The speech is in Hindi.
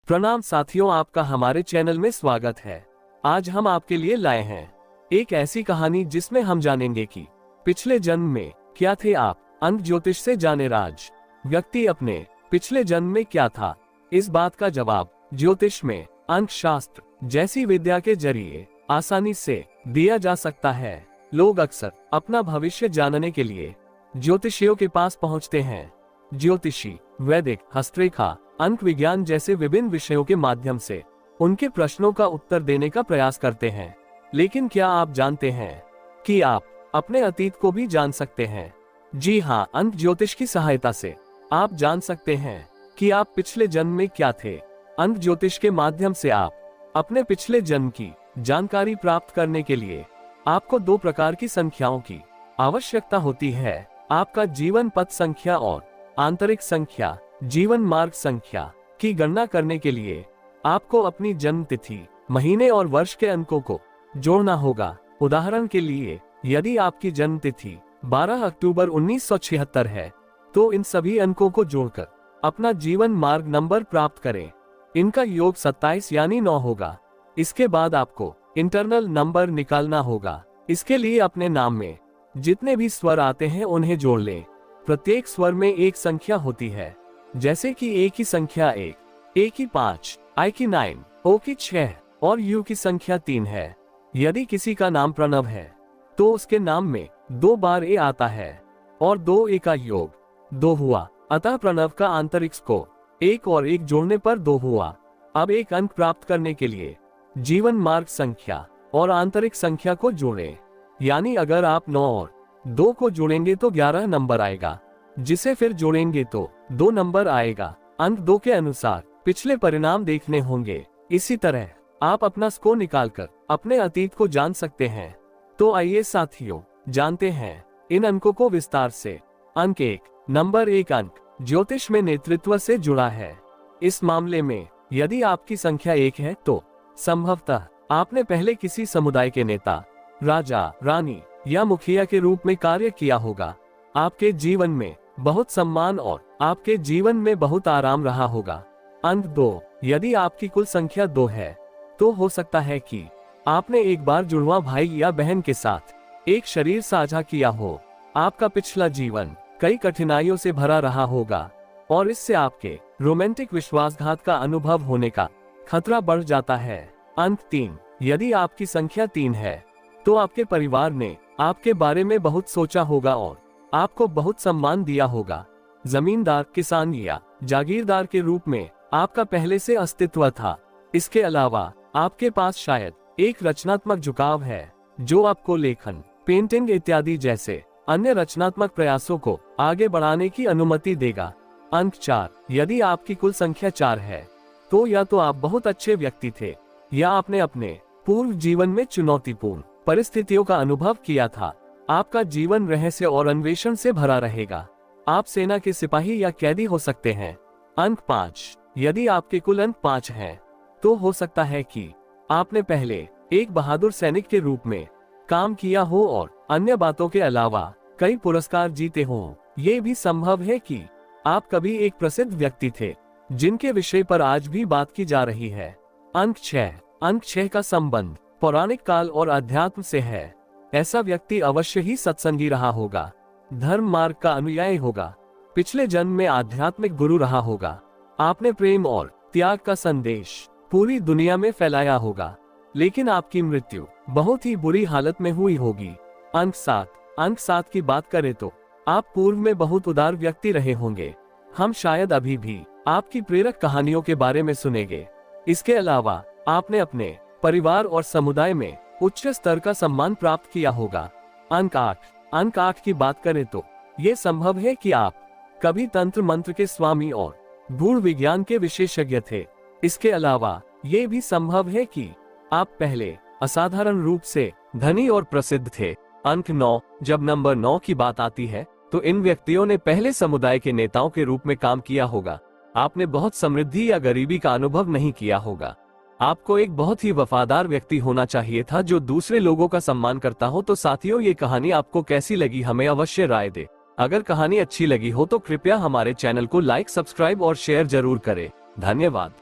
प्रणाम साथियों, आपका हमारे चैनल में स्वागत है। आज हम आपके लिए लाए हैं एक ऐसी कहानी जिसमें हम जानेंगे कि पिछले जन्म में क्या थे आप। अंक ज्योतिष से जाने राज। व्यक्ति अपने पिछले जन्म में क्या था, इस बात का जवाब ज्योतिष में अंक शास्त्र जैसी विद्या के जरिए आसानी से दिया जा सकता है। लोग अक्सर अपना भविष्य जानने के लिए ज्योतिषियों के पास पहुंचते हैं। ज्योतिषी वैदिक, हस्तरेखा, अंक विज्ञान जैसे विभिन्न विषयों के माध्यम से उनके प्रश्नों का उत्तर देने का प्रयास करते हैं। लेकिन क्या आप जानते हैं कि आप अपने अतीत को भी जान सकते हैं? जी हाँ, अंक ज्योतिष की सहायता से आप जान सकते हैं कि आप पिछले जन्म में क्या थे। अंक ज्योतिष के माध्यम से आप अपने पिछले जन्म की जानकारी प्राप्त करने के लिए आपको 2 प्रकार की संख्याओं की आवश्यकता होती है। आपका जीवन पथ संख्या और आंतरिक संख्या। जीवन मार्ग संख्या की गणना करने के लिए आपको अपनी जन्म तिथि, महीने और वर्ष के अंकों को जोड़ना होगा। उदाहरण के लिए, यदि आपकी जन्म तिथि 12 अक्टूबर 1976 है, तो इन सभी अंकों को जोड़कर अपना जीवन मार्ग नंबर प्राप्त करें। इनका योग 27 यानी 9 होगा। इसके बाद आपको इंटरनल नंबर निकालना होगा। इसके लिए अपने नाम में जितने भी स्वर आते हैं उन्हें जोड़ लें। प्रत्येक स्वर में एक संख्या होती है, जैसे कि ए की संख्या 1, ए की 5, आई की 9, ओ की 6 और यू की संख्या 3 है। यदि किसी का नाम प्रणव है, तो उसके नाम में 2 बार ए आता है और 2 ए का योग 2 हुआ। अतः प्रणव का आंतरिक स्कोर 1 और 1 जोड़ने पर 2 हुआ। अब एक अंक प्राप्त करने के लिए जीवन मार्ग संख्या और आंतरिक संख्या को जोड़ें। यानी अगर आप 9 और 2 को जोड़ेंगे तो 11 नंबर आएगा, जिसे फिर जोड़ेंगे तो 2 नंबर आएगा। अंक 2 के अनुसार पिछले परिणाम देखने होंगे। इसी तरह आप अपना स्कोर निकालकर अपने अतीत को जान सकते हैं। तो आइए साथियों, जानते हैं इन अंकों को विस्तार से। अंक 1, नंबर 1 अंक ज्योतिष में नेतृत्व से जुड़ा है। इस मामले में यदि आपकी संख्या 1 है, तो संभवतः आपने पहले किसी समुदाय के नेता, राजा, रानी या मुखिया के रूप में कार्य किया होगा। आपके जीवन में बहुत सम्मान और आपके जीवन में बहुत आराम रहा होगा। अंक 2, यदि आपकी कुल संख्या 2 है, तो हो सकता है कि आपने एक बार जुड़वा भाई या बहन के साथ एक शरीर साझा किया हो। आपका पिछला जीवन कई कठिनाइयों से भरा रहा होगा और इससे आपके रोमांटिक विश्वासघात का अनुभव होने का खतरा बढ़ जाता है। अंक 3, यदि आपकी संख्या 3 है, तो आपके परिवार ने आपके बारे में बहुत सोचा होगा और आपको बहुत सम्मान दिया होगा। जमींदार, किसान या जागीरदार के रूप में आपका पहले से अस्तित्व था। इसके अलावा आपके पास शायद एक रचनात्मक झुकाव है, जो आपको लेखन, पेंटिंग इत्यादि जैसे अन्य रचनात्मक प्रयासों को आगे बढ़ाने की अनुमति देगा। अंक 4, यदि आपकी कुल संख्या 4 है, तो या तो आप बहुत अच्छे व्यक्ति थे या आपने अपने पूर्व जीवन में चुनौतीपूर्ण परिस्थितियों का अनुभव किया था। आपका जीवन रहस्य और अन्वेषण से भरा रहेगा। आप सेना के सिपाही या कैदी हो सकते हैं। अंक 5, यदि आपके कुल अंक 5 हैं, तो हो सकता है कि आपने पहले एक बहादुर सैनिक के रूप में काम किया हो और अन्य बातों के अलावा कई पुरस्कार जीते हों। ये भी संभव है कि आप कभी एक प्रसिद्ध व्यक्ति थे, जिनके विषय पर आज भी बात की जा रही है। अंक 6 का संबंध पौराणिक काल और अध्यात्म से है। ऐसा व्यक्ति अवश्य ही सत्संगी रहा होगा, धर्म मार्ग का अनुयायी होगा, पिछले जन्म में आध्यात्मिक गुरु रहा होगा। आपने प्रेम और त्याग का संदेश पूरी दुनिया में फैलाया होगा, लेकिन आपकी मृत्यु बहुत ही बुरी हालत में हुई होगी। अंक 7 की बात करें तो आप पूर्व में बहुत उदार व्यक्ति रहे होंगे। हम शायद अभी भी आपकी प्रेरक कहानियों के बारे में सुनेंगे। इसके अलावा आपने अपने परिवार और समुदाय में उच्च स्तर का सम्मान प्राप्त किया होगा। अंक 8 की बात करें तो ये संभव है कि आप कभी तंत्र मंत्र के स्वामी और गूढ़ विज्ञान के विशेषज्ञ थे। इसके अलावा ये भी संभव है कि आप पहले असाधारण रूप से धनी और प्रसिद्ध थे। अंक 9, जब नंबर 9 की बात आती है, तो इन व्यक्तियों ने पहले समुदाय के नेताओं के रूप में काम किया होगा। आपने बहुत समृद्धि या गरीबी का अनुभव नहीं किया होगा। आपको एक बहुत ही वफादार व्यक्ति होना चाहिए था, जो दूसरे लोगों का सम्मान करता हो। तो साथियों, ये कहानी आपको कैसी लगी, हमें अवश्य राय दे। अगर कहानी अच्छी लगी हो तो कृपया हमारे चैनल को लाइक, सब्सक्राइब और शेयर जरूर करें। धन्यवाद।